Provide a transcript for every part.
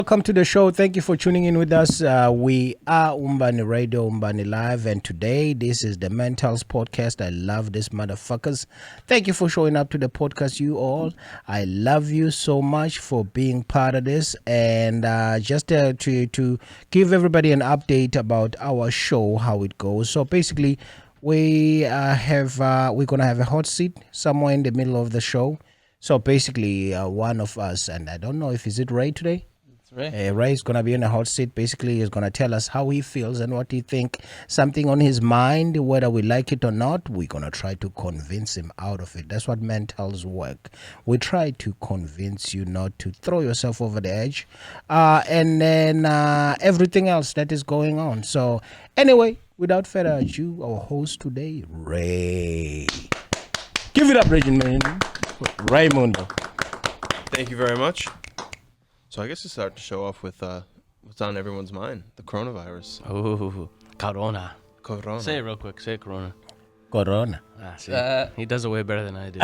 Welcome to the show. Thank you for tuning in with us. We are Umbani Radio, Umbani Live, and today this is the Mentals Podcast. I love this motherfuckers. Thank you for showing up to the podcast, you all. I love you so much for being part of this, and just to give everybody an update about our show, how it goes. So basically, we're gonna have a hot seat somewhere in the middle of the show. So basically, one of us, and I don't know if is it Ray today. Ray is going to be in a hot seat. Basically, he's going to tell us how he feels and what he think, something on his mind, whether we like it or not. We're going to try to convince him out of it. That's what mentals work. We try to convince you not to throw yourself over the edge. And then everything else that is going on. So anyway, without further ado, our host today, Ray. Give it up, Reginald. Raymundo. Thank you very much. So I guess to start the show off with what's on everyone's mind, the coronavirus. Oh, Corona. Corona. Say it real quick. Say Corona. Corona. See, he does it way better than I do.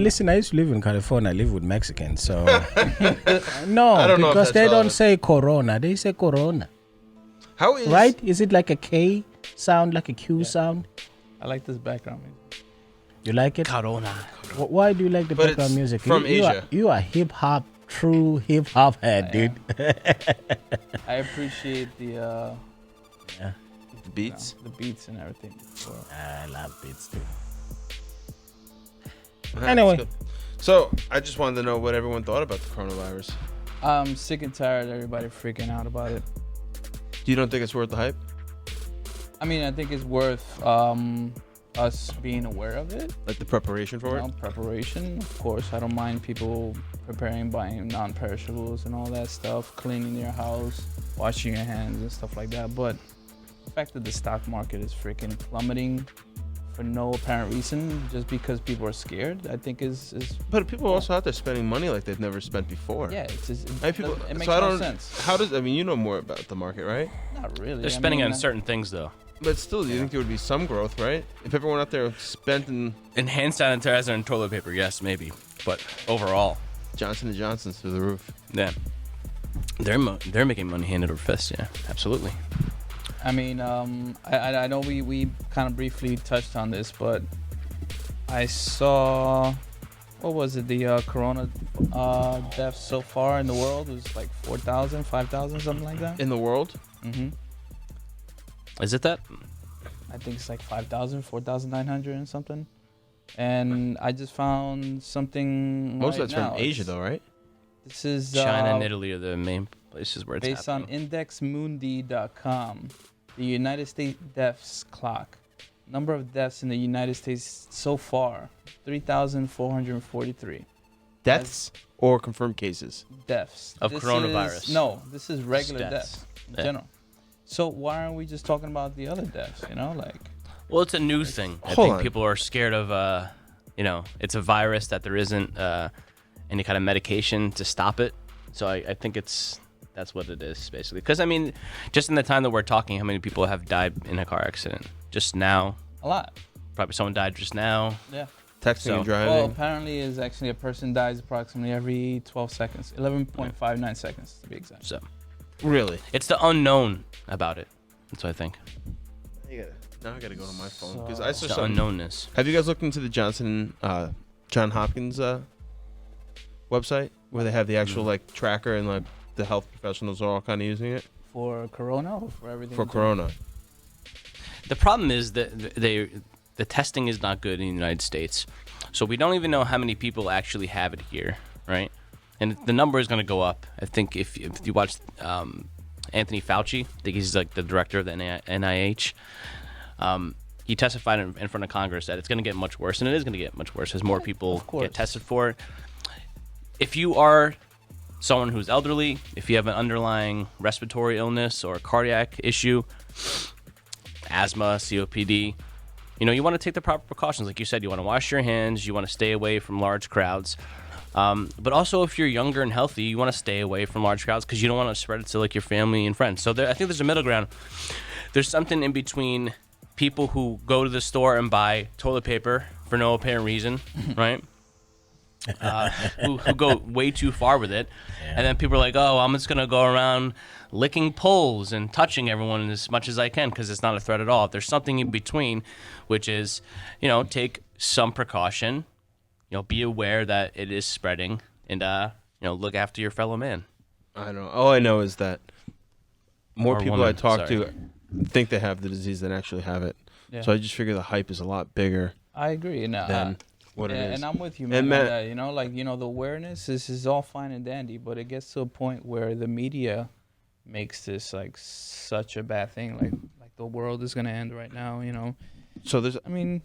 Listen, I used to live in California. I live with Mexicans, so no, I don't know because if they that's don't say Corona. They say Corona. How is Right? Is it like a K sound, like a Q sound? I like this background music. You like it? Corona. Why do you like the But background it's music? from Asia. You are hip hop, true hip hop head, dude. I appreciate the beats? the beats and everything. I love beats too. That's Anyway. good. So I just wanted to know what everyone thought about the coronavirus. I'm sick and tired of everybody freaking out about it. You don't think it's worth the hype? I mean, I think it's worth us being aware of it. Like the preparation for it? Preparation, of course. I don't mind people preparing, buying non-perishables and all that stuff, cleaning your house, washing your hands and stuff like that. But the fact that the stock market is freaking plummeting for no apparent reason, just because people are scared, I think is. But people are also out there spending money like they've never spent before. Yeah, it's just, Right, people, it makes so I no don't, sense. How does, I mean, you know more about the market, right? Not really. They're spending on certain things, though. But still, do you think there would be some growth, right? If everyone out there spent in In hand sanitizer and toilet paper, yes, maybe. But overall, Johnson & Johnson's through the roof. yeah. They're making money hand over fist, yeah. Absolutely. I mean, I know we kind of briefly touched on this, but I saw, what was it, the corona deaths so far in the world was like 4,000, 5,000, something like that. In the world? Mm-hmm. Is it that? I think it's like 5,000, 4,900 and something. And I just found something. Most right of that's now. from Asia, though, right? This is China and Italy are the main places where it's based on happening. indexmundi.com, the United States deaths clock. Number of deaths in the United States so far, 3,443 Deaths or confirmed cases? deaths. Of coronavirus. This is regular Deaths. deaths in Yeah. general. So why aren't we just talking about the other deaths, like... Well, it's a news thing. I Hold think on. people are scared of, it's a virus that there isn't any kind of medication to stop it. So I think that's what it is, basically. Because, I mean, just in the time that we're talking, how many people have died in a car accident? Just now. A lot. Probably someone died just now. Yeah. Texting So- and driving? Well, apparently is actually a person dies approximately every 12 seconds. 11.59 seconds to be exact. So Really? it's the unknown about it. That's what I think. Now I gotta go to my phone because I It's saw the something. unknownness. Have you guys looked into the John Hopkins website where they have the actual like tracker and like the health professionals are all kind of using it For corona or for everything? for in general? corona? The problem is that the testing is not good in the United States. So we don't even know how many people actually have it here, right? And the number is going to go up. I think if you watch Anthony Fauci, I think he's like the director of the NIH, he testified in front of Congress that it's going to get much worse, and it is going to get much worse as more people course. get tested for it. If you are someone who's elderly, if you have an underlying respiratory illness or a cardiac issue, asthma, COPD, you want to take the proper precautions. Like you said, you want to wash your hands, you want to stay away from large crowds. But also, if you're younger and healthy, you want to stay away from large crowds because you don't want to spread it to like your family and friends. So I think there's a middle ground. There's something in between people who go to the store and buy toilet paper for no apparent reason, right? who go way too far with it. And then people are like, oh, I'm just going to go around licking poles and touching everyone as much as I can because it's not a threat at all. If there's something in between, which is, take some precaution, be aware that it is spreading and, look after your fellow man. I don't know. All I know is that more Or people woman, I talk sorry. to think they have the disease than actually have it. Yeah. So I just figure the hype is a lot bigger I agree. And, than what it is. and I'm with you, man. And on Matt- that, the awareness is all fine and dandy, but it gets to a point where the media makes this like such a bad thing. Like the world is gonna end right now. So there's, I mean,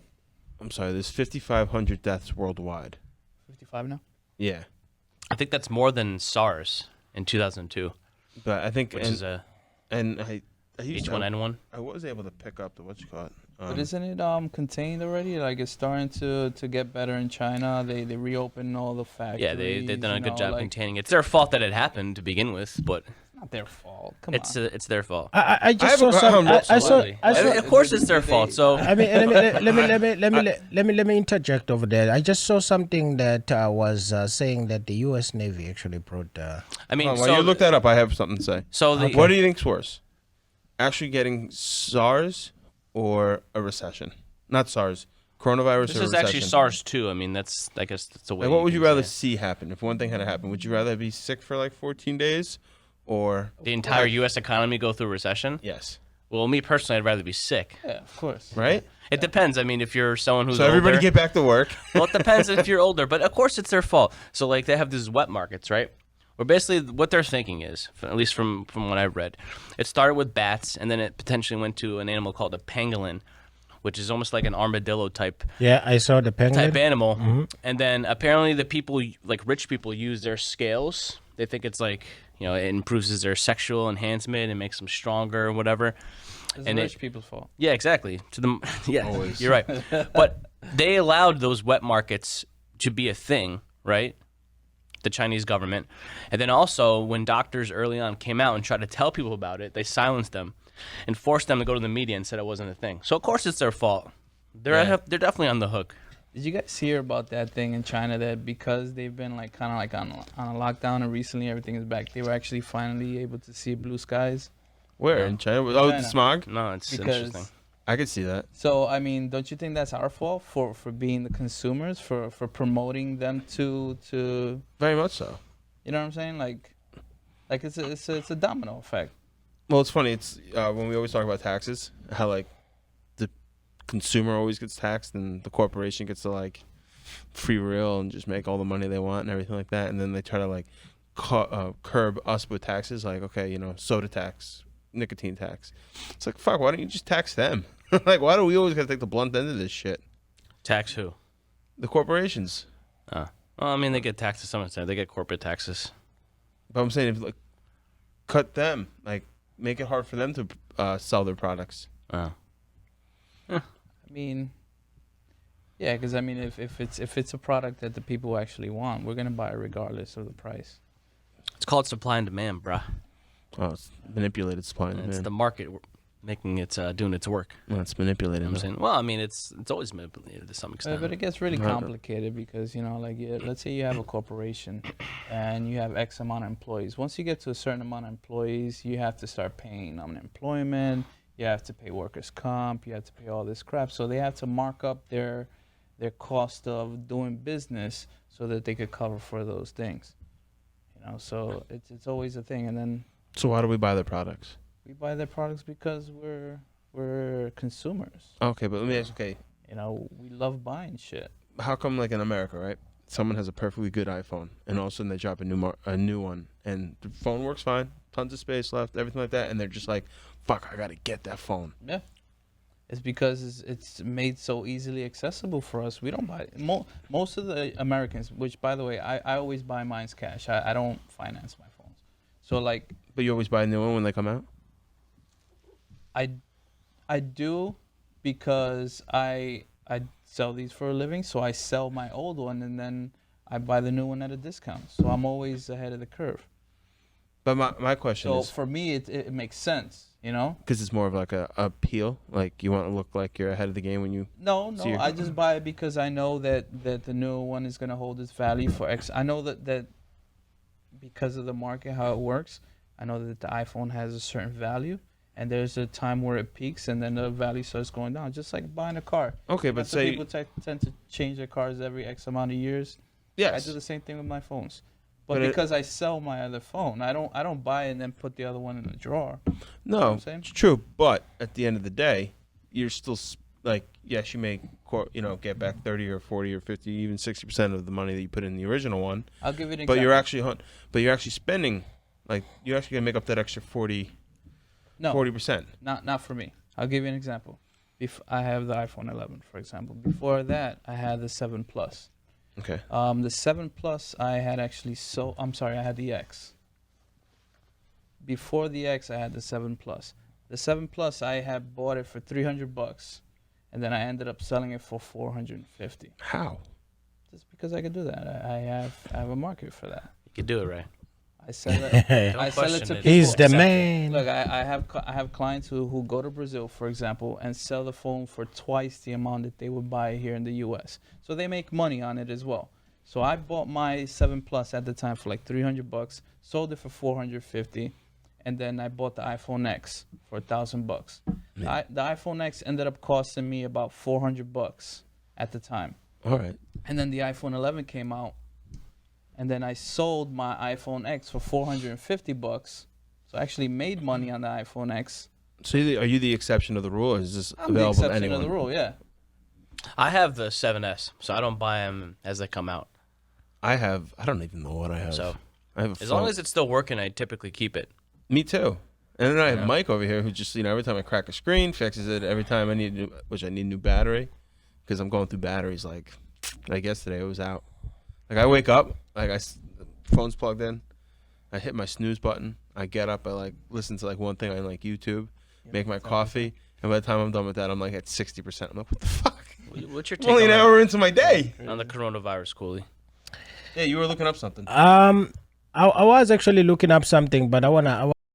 I'm sorry, there's 5,500 deaths worldwide. 55 now. Yeah. I think that's more than SARS in 2002, But I think, which is a and I used to, H1N1. I was able to pick up the what you call it. But isn't it contained already? Like it's starting to get better in China. They reopened all the factories. Yeah, they've done a good job containing it. It's their fault that it happened to begin with, but It's not their fault. Come it's on. it's their fault. I just have saw a some. ground I saw. Absolutely. I saw. Of course, it's their fault. So I mean, let me interject over there. I just saw something that was saying that the U.S. Navy actually brought. I mean, While so you look that up, I have something to say. so the What do you think's worse? Actually getting SARS or a recession? Not SARS, coronavirus this or a is recession? actually SARS too. I mean, I guess that's the way. Like, what would you can rather say see happen if one thing had to happen? Would you rather be sick for like 14 days or it. The entire U.S. economy go through a recession? yes, Well, me personally, I'd rather be sick. Yeah, of course. right? It depends. I mean, if you're someone who's So everybody older, get back to work. well, it depends if you're older, but of course it's their fault. So like they have these wet markets, right? Where basically what they're thinking is, at least from what I've read, it started with bats and then it potentially went to an animal called a pangolin, which is almost like an armadillo type Yeah, I saw the penguin. animal. And then apparently the people, like rich people, use their scales. They think it's like, it improves their sexual enhancement and makes them stronger or whatever. It's And rich people's fault. Yeah, exactly. To them, yeah, Always. you're right. But they allowed those wet markets to be a thing, right? The Chinese government, and then also when doctors early on came out and tried to tell people about it, they silenced them and forced them to go to the media and said it wasn't a thing. So of course it's their fault. They're definitely on the hook. Did you guys hear about that thing in China that because they've been like kind of like on a lockdown and recently everything is back, they were actually finally able to see blue skies? Where in China? Oh, the China. smog. No, it's Because interesting. I could see that. so I mean, don't you think that's our fault for being the consumers for promoting them to Very much so. you know what I'm saying? Like it's a domino effect. Well, it's funny. It's when we always talk about taxes, how like the consumer always gets taxed and the corporation gets to like free real and just make all the money they want and everything like that, and then they try to like curb us with taxes, like okay, soda tax, nicotine tax. It's like fuck. Why don't you just tax them? Like, why do we always gotta take the blunt end of this shit? Tax who? The corporations. Well, I mean, they get taxed to some extent. They get corporate taxes. But I'm saying, if like, cut them, like, make it hard for them to sell their products. Oh. I mean, yeah, because I mean, if it's a product that the people actually want, we're gonna buy it regardless of the price. It's called supply and demand, bruh. Oh, it's manipulated supply and It's demand. the market making it doing its work. Well, it's manipulated. You know what I'm saying? Well, I mean, it's always manipulated to some extent. But it gets really Right. complicated because let's say you have a corporation and you have X amount of employees. Once you get to a certain amount of employees, you have to start paying unemployment. You have to pay workers' comp. You have to pay all this crap. So they have to mark up their cost of doing business so that they could cover for those things. So it's always a thing. And then So why do we buy their products? we buy their products because we're consumers. Okay, but let me ask. Okay, We love buying shit. how come like in America, right? Someone has a perfectly good iPhone, and all of a sudden they drop a new one, and the phone works fine, tons of space left, everything like that, and they're just like, "Fuck, I gotta get that phone." Yeah. It's because it's made so easily accessible for us. We don't buy it. Most of the Americans, which by the way, I always buy mine's cash. I don't finance my phones. So like But you always buy a new one when they come out. I do because I sell these for a living. So I sell my old one and then I buy the new one at a discount. So I'm always ahead of the curve. But my question So is, for me, it makes sense, you know. because it's more of like a appeal, like you want to look like you're ahead of the game when you. No, So you're- I just buy it because I know that the new one is gonna hold its value for X. I know that because of the market, how it works, I know that the iPhone has a certain value, and there's a time where it peaks, and then the value starts going down, just like buying a car. Okay, but That's why say people tend to change their cars every X amount of years. I yes. do the same thing with my phones, but But it- because I sell my other phone, I don't buy it and then put the other one in the drawer. No, what I'm saying? it's true. But at the end of the day, you're still like, yes, you may, get back 30 or 40 or 50, even 60% of the money that you put in the original one. I'll give you an But example. you're actually spending, like, you're actually gonna make up that extra 40%. Not for me. I'll give you an example. I have the iPhone 11, for example. Before that, I had the 7 Plus. Okay. The 7 Plus, I had actually I had the X. Before the X, I had the 7 Plus. The 7 Plus, I had bought it for $300, and then I ended up selling it for $450. How? Just because I could do that. I have a market for that. You could do it, right? I sell it. Don't I sell it question to it. people. He's the Accept it. man. Look, I have clients who go to Brazil, for example, and sell the phone for twice the amount that they would buy here in the U.S. So they make money on it as well. So I bought my 7 Plus at the time for like $300, sold it for $450, and then I bought the iPhone X for $1,000. Yeah. The iPhone X ended up costing me about $400 at the time. All right. And then the iPhone 11 came out, and then I sold my iPhone X for $450. So I actually made money on the iPhone X. So are you the exception of the rule, or is this I'm the available to exception anyone? of the rule, yeah. I have the 7S, so I don't buy them as they come out. I don't even know what I have. So I have a as phone. long as it's still working, I typically keep it. Me too. And then I have Yeah. Mike over here who just, every time I crack a screen, fixes it. Every time I need a new battery, because I'm going through batteries like yesterday, it was out. Like I wake up, phone's plugged in, I hit my snooze button, I get up, I listen to one thing on YouTube, make my coffee, and by the time I'm done with that, I'm at 60%. I'm like, what the fuck? What's your take I'm only on, an hour into my day. on the coronavirus, Cooley? Yeah, you were looking up something. I was actually looking up something, but I wanna